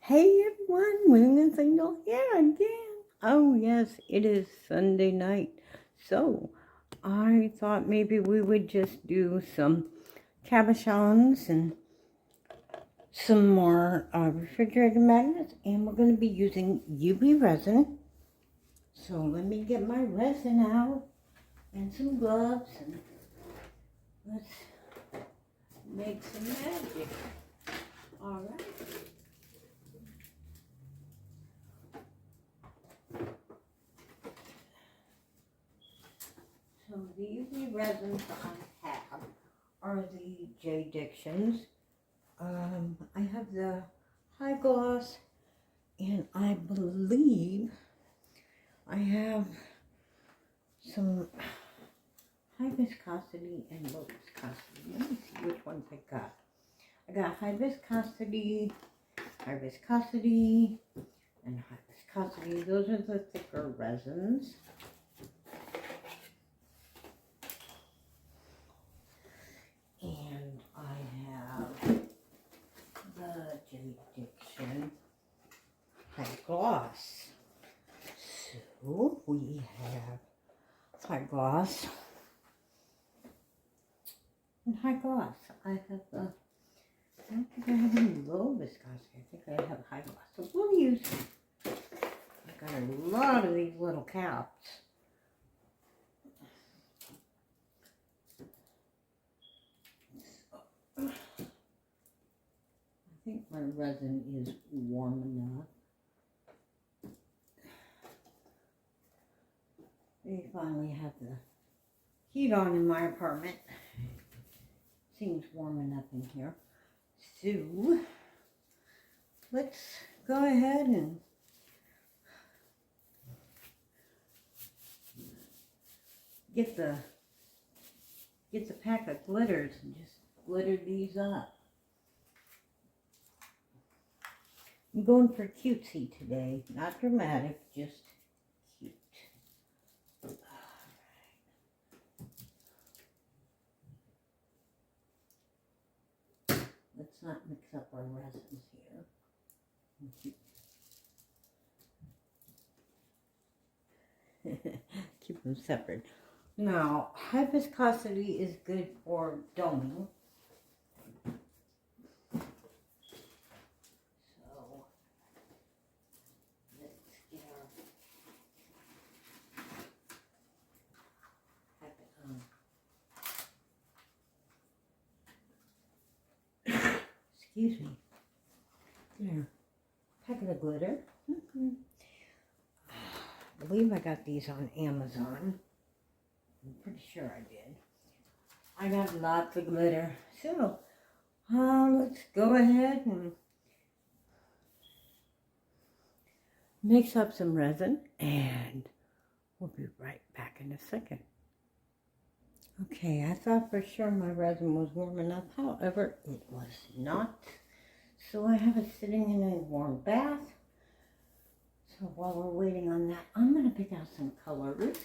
Hey everyone, William Single here again. Oh yes, it is Sunday night. So I thought maybe we would just do some cabochons and some more refrigerator magnets, and we're going to be using UV resin. So let me get my resin out and some gloves and let's make some magic. All right. So the UV resins I have are the J. Dixons. I have the high gloss, and I believe I have some high viscosity and low viscosity. Let me see which ones I got. I got high viscosity, and high viscosity. Those are the thicker resins. And I have the J. Dixon high gloss. So we have high gloss and high gloss. I don't think I have any low viscosity. I think I have high gloss. So we'll use, I've got a lot of these little caps. I think my resin is warm enough. We finally have the heat on in my apartment. Seems warm enough in here. So let's go ahead and get the pack of glitters and just glitter these up. I'm going for cutesy today, not dramatic, just cute. Let's not mix up our resins here. Keep them separate. Now, high viscosity is good for doming. So, let's get our packet on. Excuse me. There. Packet of glitter. I believe I got these on Amazon. I'm pretty sure I did. I got lots of glitter. So, let's go ahead and mix up some resin, and we'll be right back in a second. Okay, I thought for sure my resin was warm enough. However, it was not. So I have it sitting in a warm bath. So while we're waiting on that, I'm going to pick out some colors.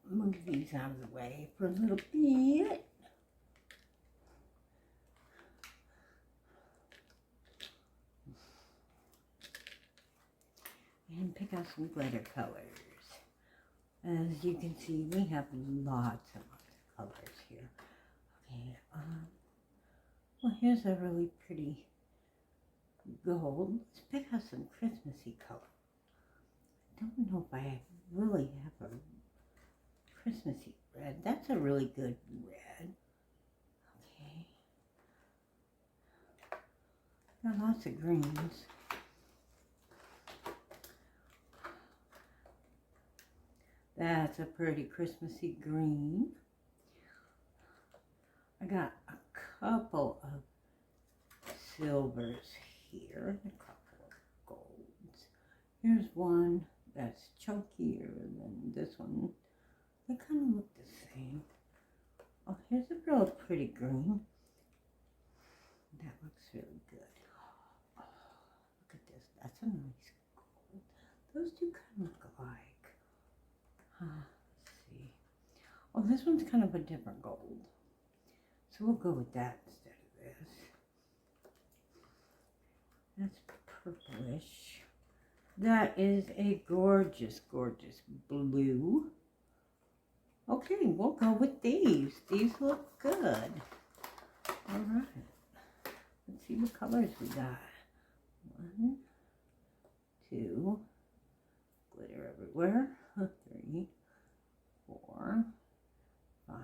Move these out of the way for a little bit. And pick out some glitter colors. As you can see, we have lots of colors here. Okay, well, here's a really pretty gold. Let's pick out some Christmassy color. I don't know if I really have a Christmassy red. That's a really good red. Okay. Got lots of greens. That's a pretty Christmassy green. I got a couple of silvers here, a couple of golds. Here's one that's chunkier than this one. They kind of look the same. Oh, here's a real pretty green. That looks really good. Oh, look at this. That's a nice gold. Those two kind of look alike. Let's see. Oh, this one's kind of a different gold. So we'll go with that instead of this. That's purplish. That is a gorgeous, gorgeous blue. Okay, we'll go with these. These look good. All right. Let's see what colors we got. 1, 2, glitter everywhere. 3, 4, 5,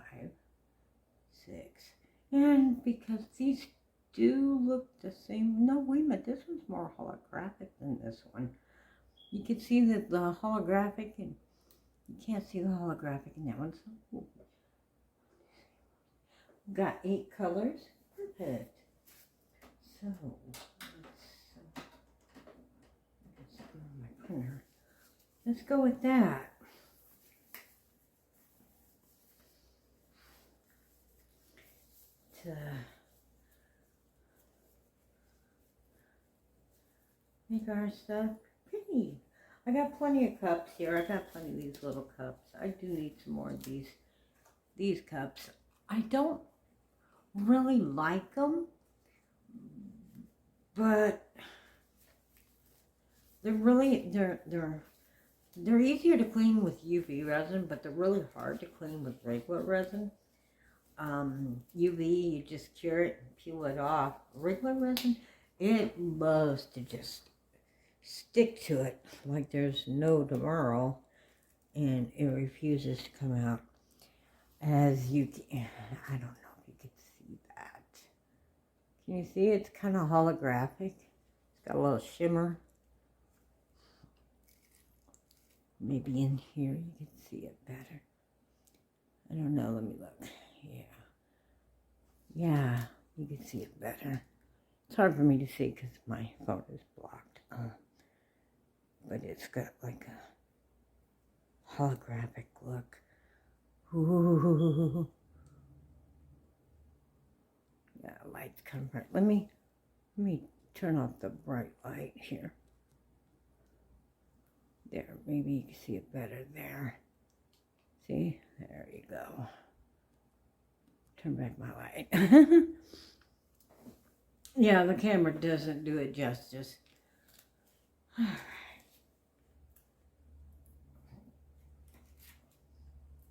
6. And because these do look the same. No, wait a minute. This one's more holographic than this one. You can see that the holographic, and you can't see the holographic in that one. So, got 8 colors. Perfect. So, let's go on my printer. Let's go with that. To make our stuff pretty. I got plenty of cups here. I got plenty of these little cups. I do need some more of these cups. I don't really like them, but they're easier to clean with UV resin, but they're really hard to clean with regular resin. UV, you just cure it and peel it off. Regular resin, it loves to just stick to it like there's no tomorrow, and it refuses to come out. As you can, I don't know if you can see that. Can you see? It's kind of holographic. It's got a little shimmer. Maybe in here you can see it better. I don't know. Let me look. Yeah, you can see it better. It's hard for me to see because my phone is blocked. But it's got like a holographic look. Ooh. Yeah, light's kind of bright. Let me turn off the bright light here. There, maybe you can see it better there. See? There you go. Turn back my light. Yeah, the camera doesn't do it justice. All right.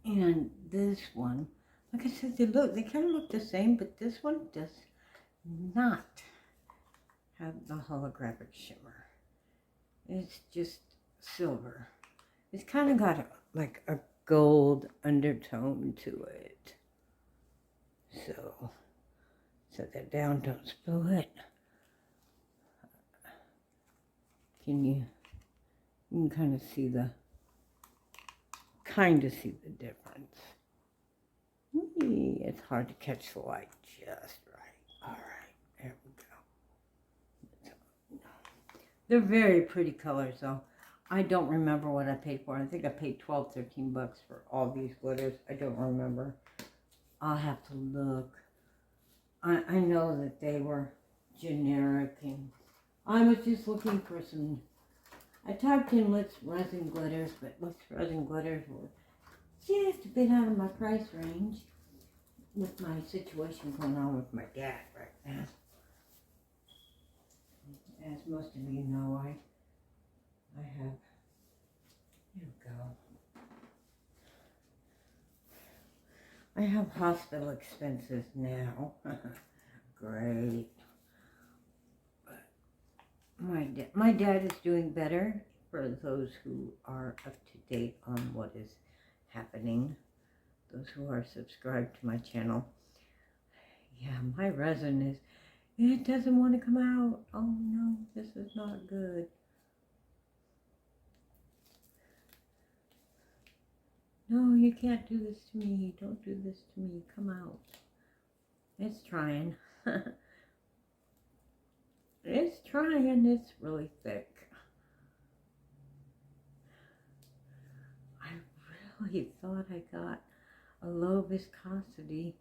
And this one, like I said, they kind of look the same, but this one does not have the holographic shimmer. It's just silver. It's kind of got like a gold undertone to it. So, set that down, don't spill it. You can kind of see the difference. It's hard to catch the light just right. All right, there we go. They're very pretty colors, though. I don't remember what I paid for. I think I paid $12, $13 for all these glitters. I don't remember. I'll have to look. I know that they were generic, and I was just looking for some. I typed in Let's Resin Glitters, but Let's Resin Glitters were just a bit out of my price range with my situation going on with my dad right now. As most of you know, I have, here we go. I have hospital expenses now. Great. But my dad is doing better, for those who are up to date on what is happening. Those who are subscribed to my channel. Yeah, my resin it doesn't want to come out. Oh no, this is not good. No, you can't do this to me. Don't do this to me. Come out. It's trying. It's trying. It's really thick. I really thought I got a low viscosity.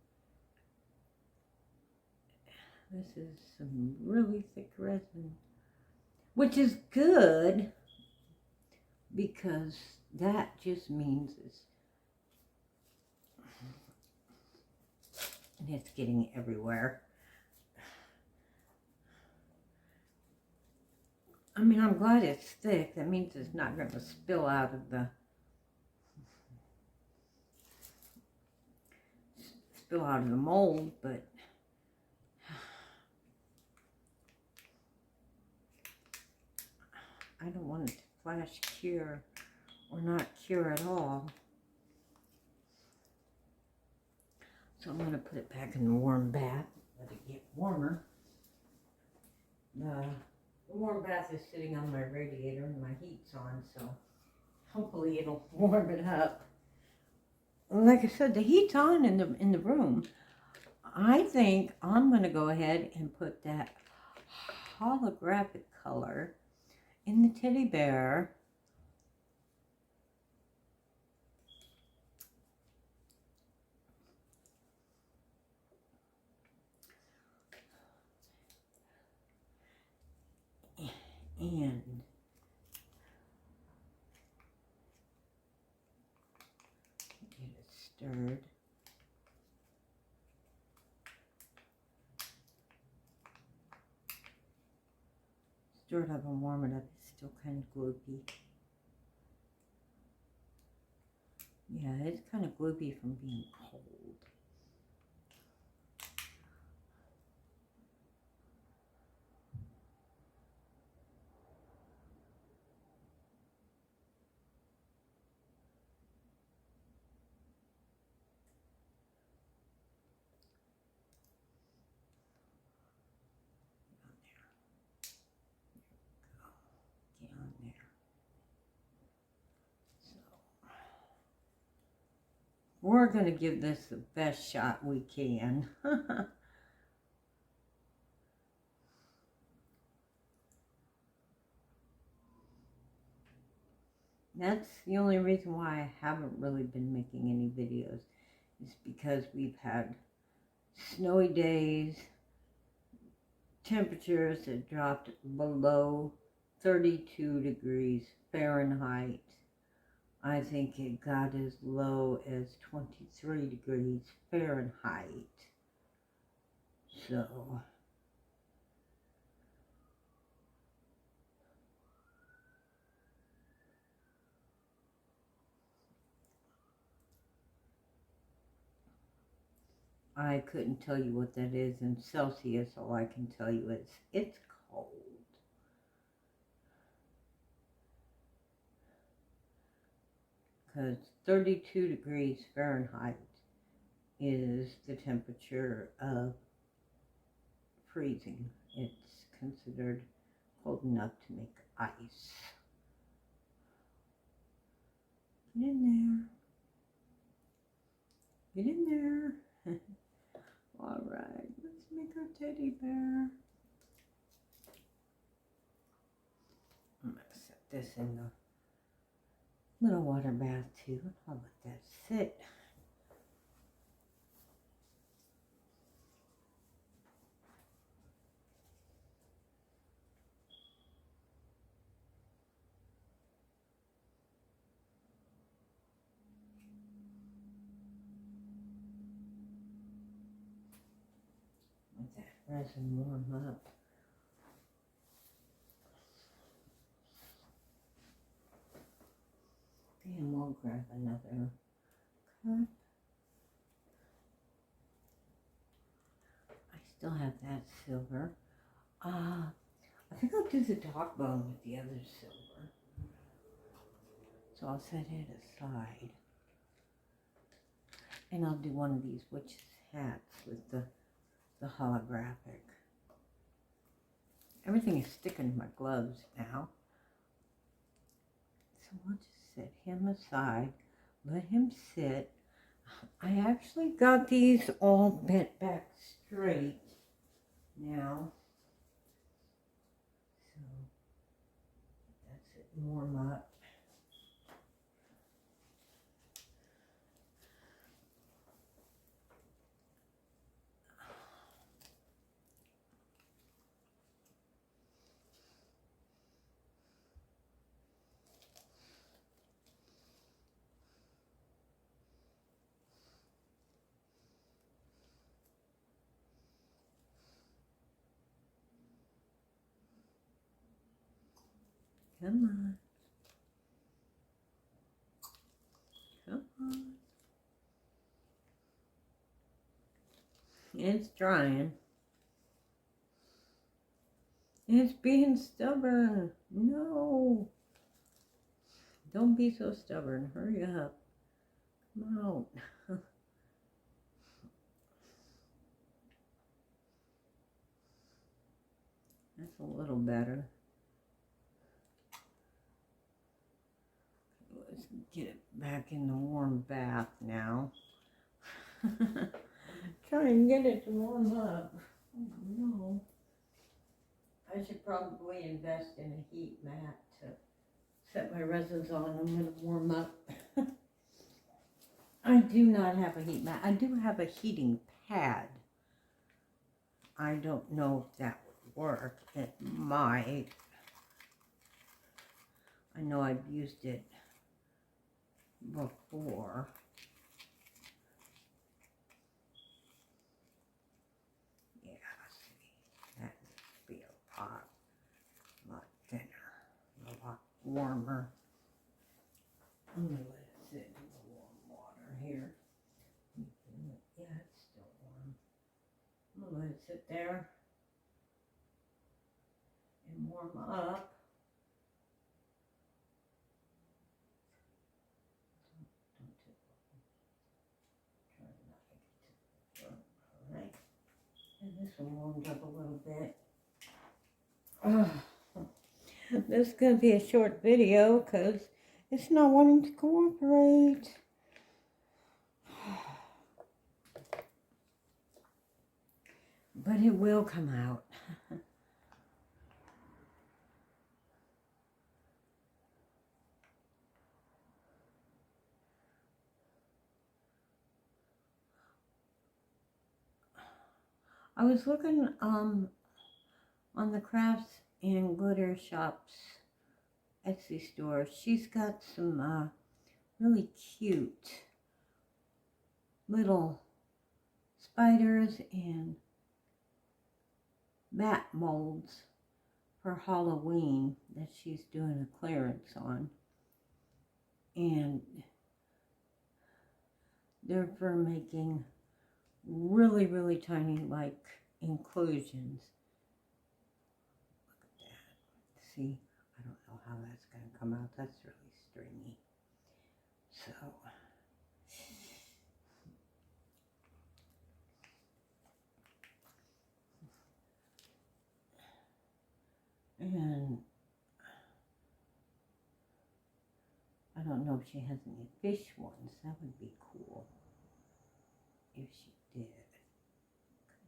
This is some really thick resin, which is good because that just means it's getting everywhere. I mean, I'm glad it's thick. That means it's not going to spill out of the mold, but I don't want it to flash cure or not cure at all. So I'm going to put it back in the warm bath, let it get warmer. The warm bath is sitting on my radiator and my heat's on, so hopefully it'll warm it up. Like I said, the heat's on in the room. I think I'm going to go ahead and put that holographic color in the teddy bear. And get it stirred. Stir it up and warm it up. It's still kind of gloopy. Yeah, it's kind of gloopy from being cold. Get on there. So we're going to give this the best shot we can. That's the only reason why I haven't really been making any videos, is because we've had snowy days, temperatures that dropped below 32 degrees Fahrenheit. I think it got as low as 23 degrees Fahrenheit. So I couldn't tell you what that is in Celsius. All I can tell you is it's cold. Because 32 degrees Fahrenheit is the temperature of freezing. It's considered cold enough to make ice. Get in there. Get in there. All right, let's make our teddy bear. I'm going to set this in the little water bath too. I'll let that sit. Let that resin warm up. And we'll grab another cup. I still have that silver. I think I'll do the dog bone with the other silver. So I'll set it aside. And I'll do one of these witch's hats with the holographic. Everything is sticking to my gloves now. So we'll just set him aside. Let him sit. I actually got these all bent back straight now. So that's it, warm up. Come on. Come on. It's drying. It's being stubborn. No. Don't be so stubborn. Hurry up. Come out. That's a little better. Let's get it back in the warm bath now. Try and get it to warm up. Oh no. I should probably invest in a heat mat to set my resins on them and warm up. I do not have a heat mat. I do have a heating pad. I don't know if that would work. It might. I know I've used it before. Yeah, see, that needs to be a lot thinner, a lot warmer. I'm gonna let it sit in the warm water here. Yeah, it's still warm. I'm gonna let it sit there and warm up. Don't tip over. Try not to get tip over. Alright. And this one warmed up a little bit. This is going to be a short video because it's not wanting to cooperate. But it will come out. I was looking on the Crafts and Glitter Shop's Etsy store. She's got some really cute little spiders and bat molds for Halloween that she's doing a clearance on. And they're for making really tiny, like, inclusions. Look at that. See, I don't know how that's going to come out. That's really stringy. So, and I don't know if she has any fish ones. That would be cool if she did.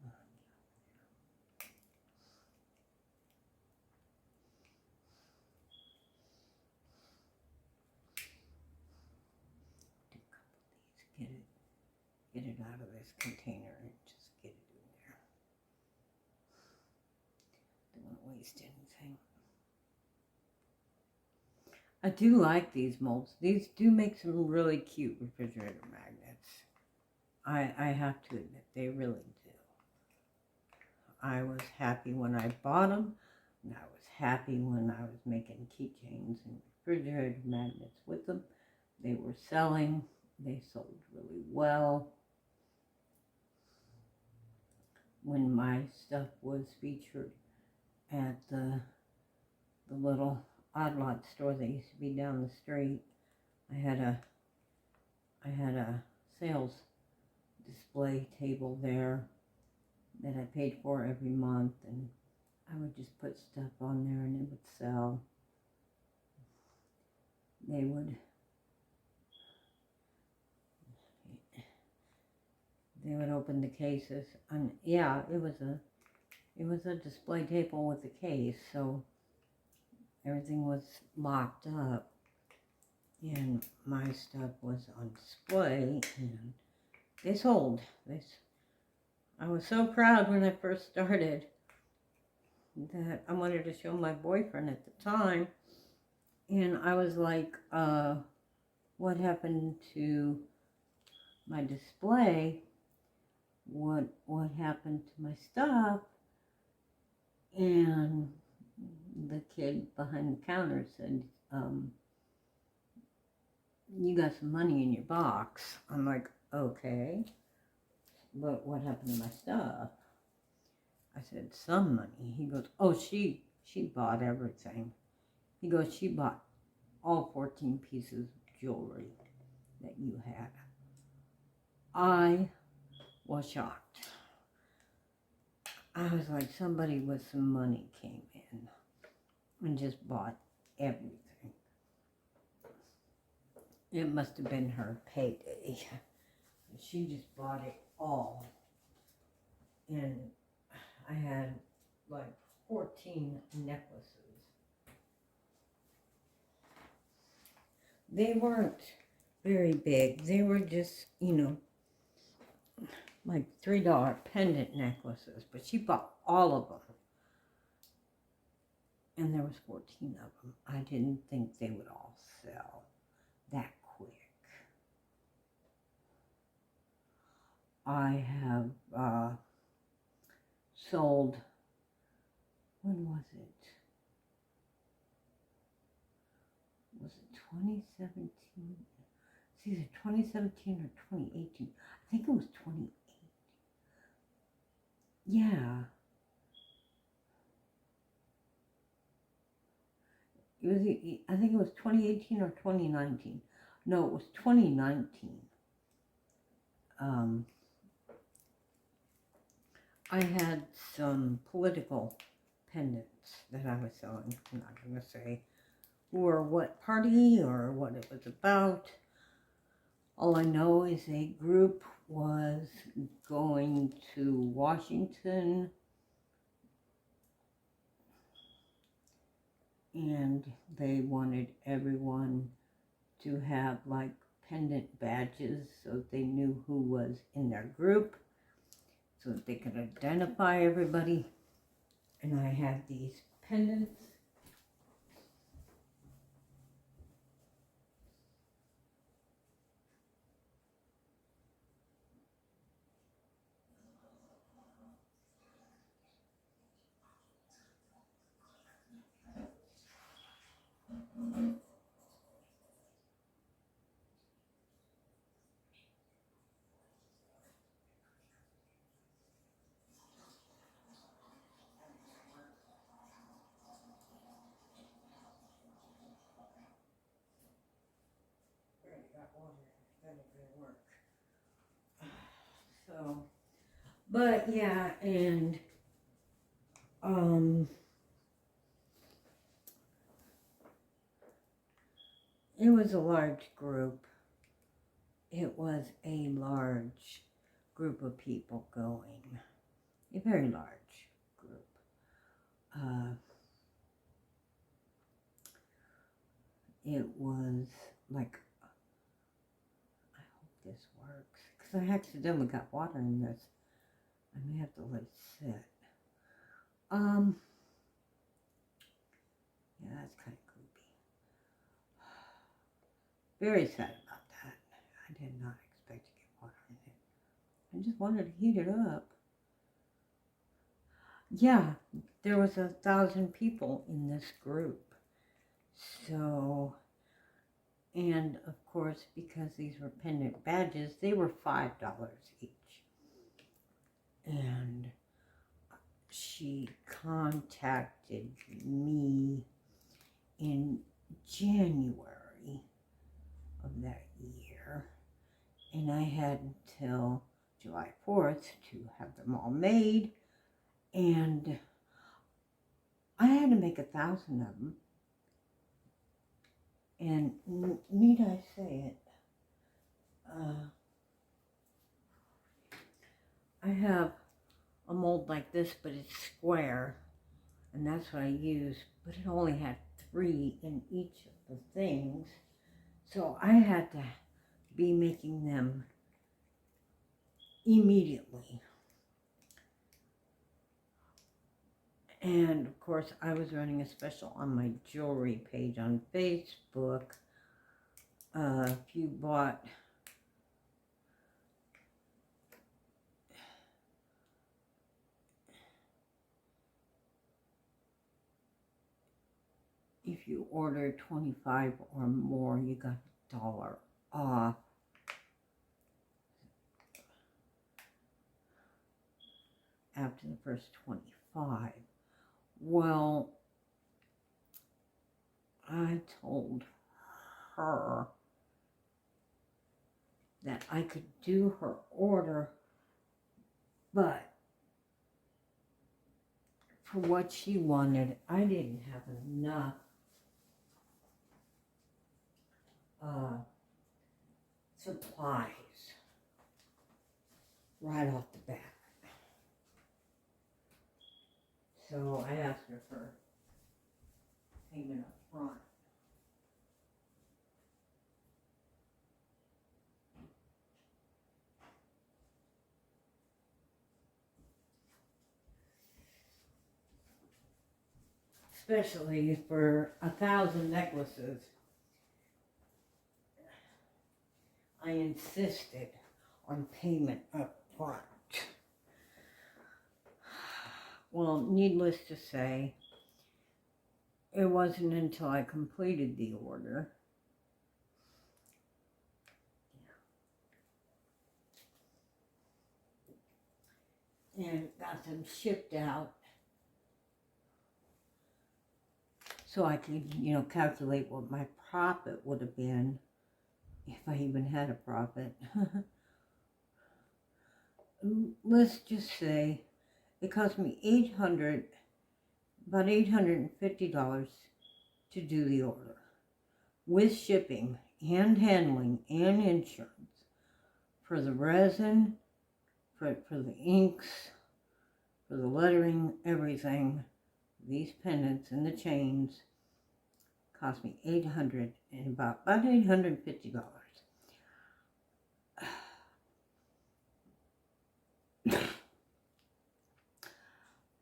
Come on. Do a couple of these. Get it out of this container and just get it in there. Don't want to waste anything. I do like these molds. These do make some really cute refrigerator magnets. I have to admit, they really do. I was happy when I bought them, and I was happy when I was making keychains and refrigerator magnets with them. They were selling. They sold really well. When my stuff was featured at the little odd lot store that used to be down the street, I had a sales display table there that I paid for every month, and I would just put stuff on there and it would sell. They would open the cases, and yeah, it was a display table with a case, so everything was locked up, and my stuff was on display, and they sold. I was so proud when I first started that I wanted to show my boyfriend at the time, and I was like, what happened to my display? What happened to my stuff? And the kid behind the counter said, you got some money in your box. I'm like, okay, but what happened to my stuff? I said, some money. He goes, oh, she bought everything. He goes, she bought all 14 pieces of jewelry that you had. I was shocked. I was like, somebody with some money came in and just bought everything. It must have been her payday. She just bought it all. And I had like 14 necklaces. They weren't very big. They were just, you know, like $3 pendant necklaces. But she bought all of them. And there was 14 of them. I didn't think they would all sell that quick. I have sold, when was it? Was it 2017? It's either 2017 or 2018. I think it was 2018. Yeah. It was, I think it was 2018 or 2019. No, it was 2019. I had some political pendants that I was selling. I'm not going to say who or what party or what it was about. All I know is a group was going to Washington and they wanted everyone to have like pendant badges so they knew who was in their group, so that they could identify everybody. And I had these pendants. So, but yeah, and it was a large group. It was a large group of people going. A very large group. It was like, I hope this works, because I accidentally got water in this. I may have to let it sit. Yeah, that's kind of creepy. Very sad about that. I did not expect to get water in it. I just wanted to heat it up. Yeah, there was 1,000 people in this group. So, and of course, because these were pendant badges, they were $5 each. And she contacted me in January of that year, and I had until July 4th to have them all made, and I had to make 1,000 of them. And need I say it, I have a mold like this, but it's square, and that's what I use, but it only had 3 in each of the things, so I had to be making them immediately. And of course, I was running a special on my jewelry page on Facebook. If you bought if you order 25 or more, you got $1 off. After the first 25. Well, I told her that I could do her order, but for what she wanted, I didn't have enough supplies right off the bat. So I asked her for payment up front. Especially for 1,000 necklaces. I insisted on payment up front. Well, needless to say, it wasn't until I completed the order and got them shipped out so I could, calculate what my profit would have been if I even had a profit. Let's just say it cost me about $850 to do the order, with shipping and handling and insurance, for the resin, for the inks, for the lettering, everything. These pendants and the chains cost me about $850.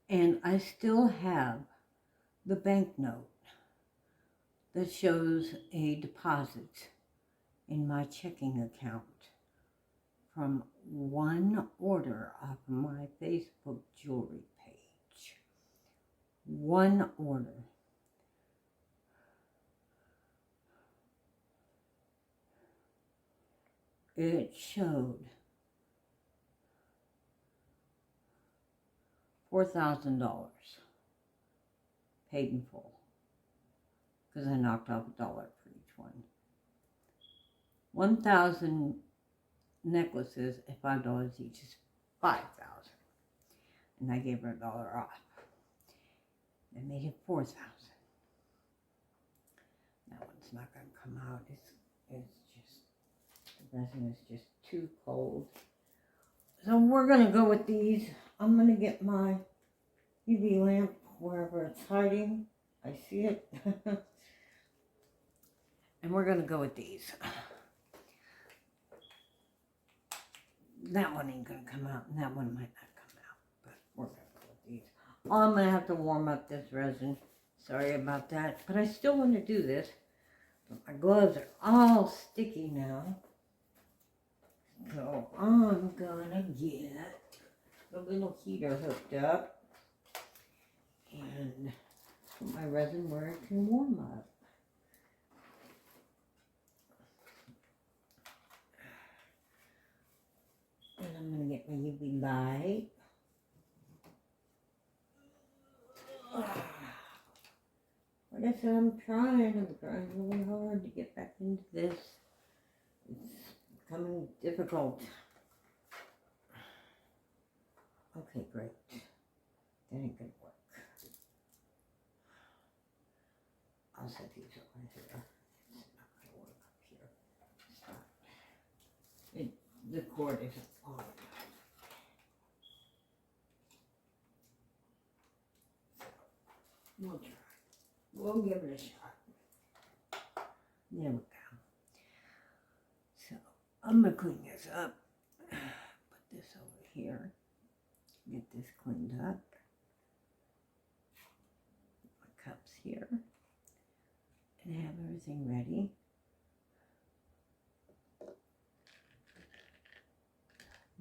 And I still have the banknote that shows a deposit in my checking account from one order off my Facebook jewelry page. One order. It showed $4,000 paid in full, because I knocked off $1 for each one. 1,000 necklaces at $5 each is 5,000, and I gave her $1 off. That made it 4,000. That one's not going to come out. It's just, the resin is just too cold. So we're going to go with these. I'm going to get my UV lamp wherever it's hiding. I see it. And we're going to go with these. That one ain't going to come out, and that one might not come out. But we're going to go with these. I'm going to have to warm up this resin. Sorry about that. But I still want to do this. But my gloves are all sticky now. So I'm going to get the little heater hooked up and put my resin where it can warm up. And I'm going to get my UV light. Like I said, I'm trying really hard to get back into this. It's becoming difficult. Okay, great. That ain't gonna work. I'll set these over here. It's not gonna work up here. It's not. The cord isn't on. We'll try. We'll give it a shot. There we go. So I'm gonna clean this up. Put this over here. Get this cleaned up. Put my cups here. And have everything ready.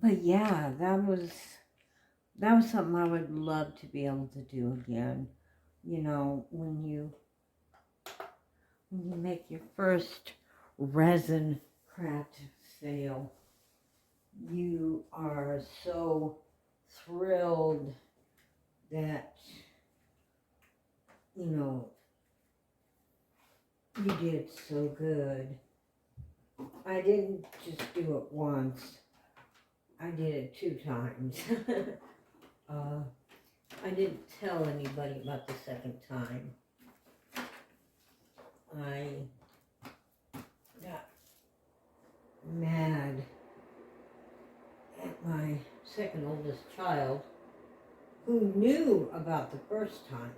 But yeah, that was something I would love to be able to do again. You know, when you when you make your first resin craft sale, you are so thrilled that, you know, you did so good. I didn't just do it once. I did it 2 times. I didn't tell anybody about the second time. I got mad at my second oldest child, who knew about the first time.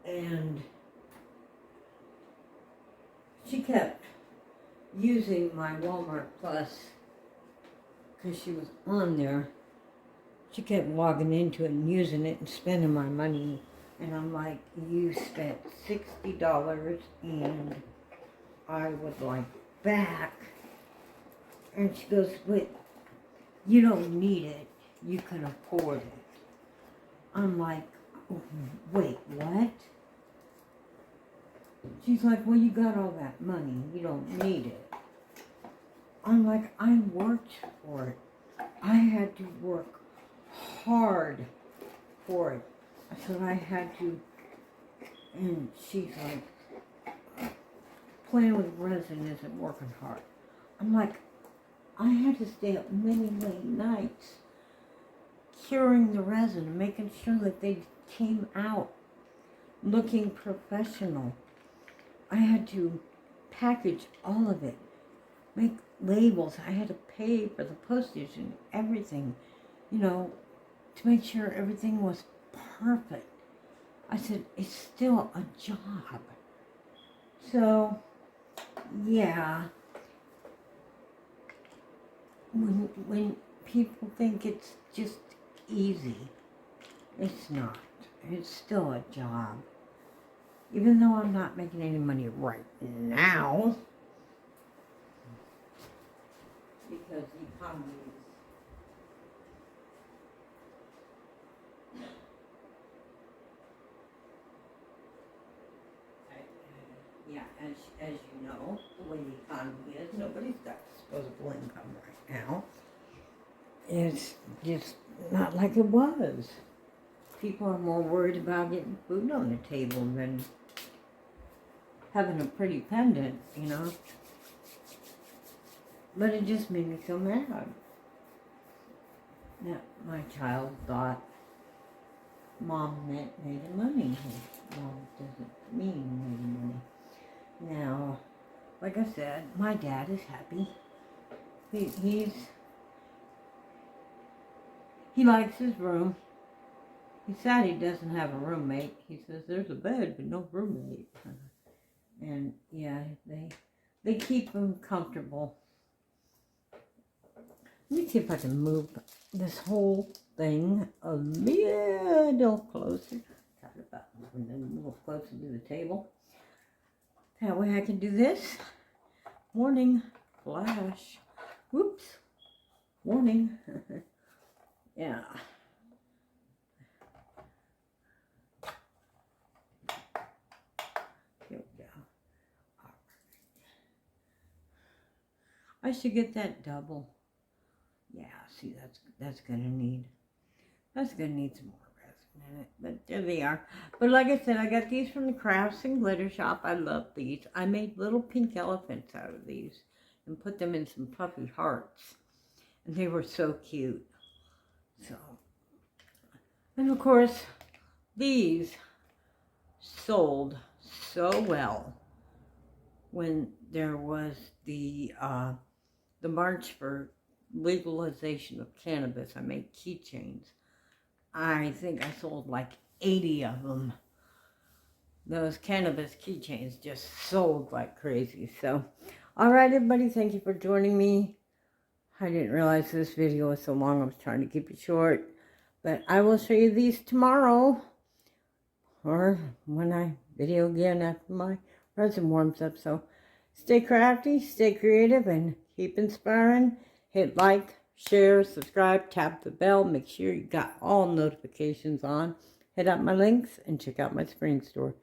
And she kept using my Walmart Plus because she was on there. She kept logging into it and using it and spending my money. And I'm like, you spent $60 and I would like it back. And she goes, but you don't need it. You can afford it. I'm like, wait, what? She's like, well, you got all that money. You don't need it. I'm like, I worked for it. I had to work hard for it. I said I had to, and she's like, playing with resin isn't working hard. I'm like, I had to stay up many, many nights curing the resin and making sure that they came out looking professional. I had to package all of it, make labels. I had to pay for the postage and everything, you know, to make sure everything was perfect. I said, it's still a job. So, yeah, when people think it's just easy, it's not. It's still a job. Even though I'm not making any money right now, because the economy is, as you know, the way the economy is, nobody's got disposable income right now. It's just not like it was. People are more worried about getting food on the table than having a pretty pendant, you know. But it just made me so mad that my child thought Mom meant made money. Mom doesn't mean made money. Now, like I said, my dad is happy. He likes his room. He's sad he doesn't have a roommate. He says there's a bed but no roommate. And yeah, they keep him comfortable. Let me see if I can move this whole thing a little closer. Talk about moving it a little closer to the table. That way I can do this. Warning, flash. Whoops. Warning. Yeah. Here we go. All right. I should get that double. Yeah, see, that's gonna need some more resin in it. But there they are. But like I said, I got these from the Crafts and Glitter Shop. I love these. I made little pink elephants out of these and put them in some puffy hearts. And they were so cute. So, and of course, these sold so well when there was the march for legalization of cannabis. I made keychains. I think I sold like 80 of them. Those cannabis keychains just sold like crazy. So, all right, everybody, thank you for joining me. I didn't realize this video was so long. I was trying to keep it short. But I will show you these tomorrow. Or when I video again after my resin warms up. So stay crafty, stay creative, and keep inspiring. Hit like, share, subscribe, tap the bell. Make sure you got all notifications on. Hit up my links and check out my spring store.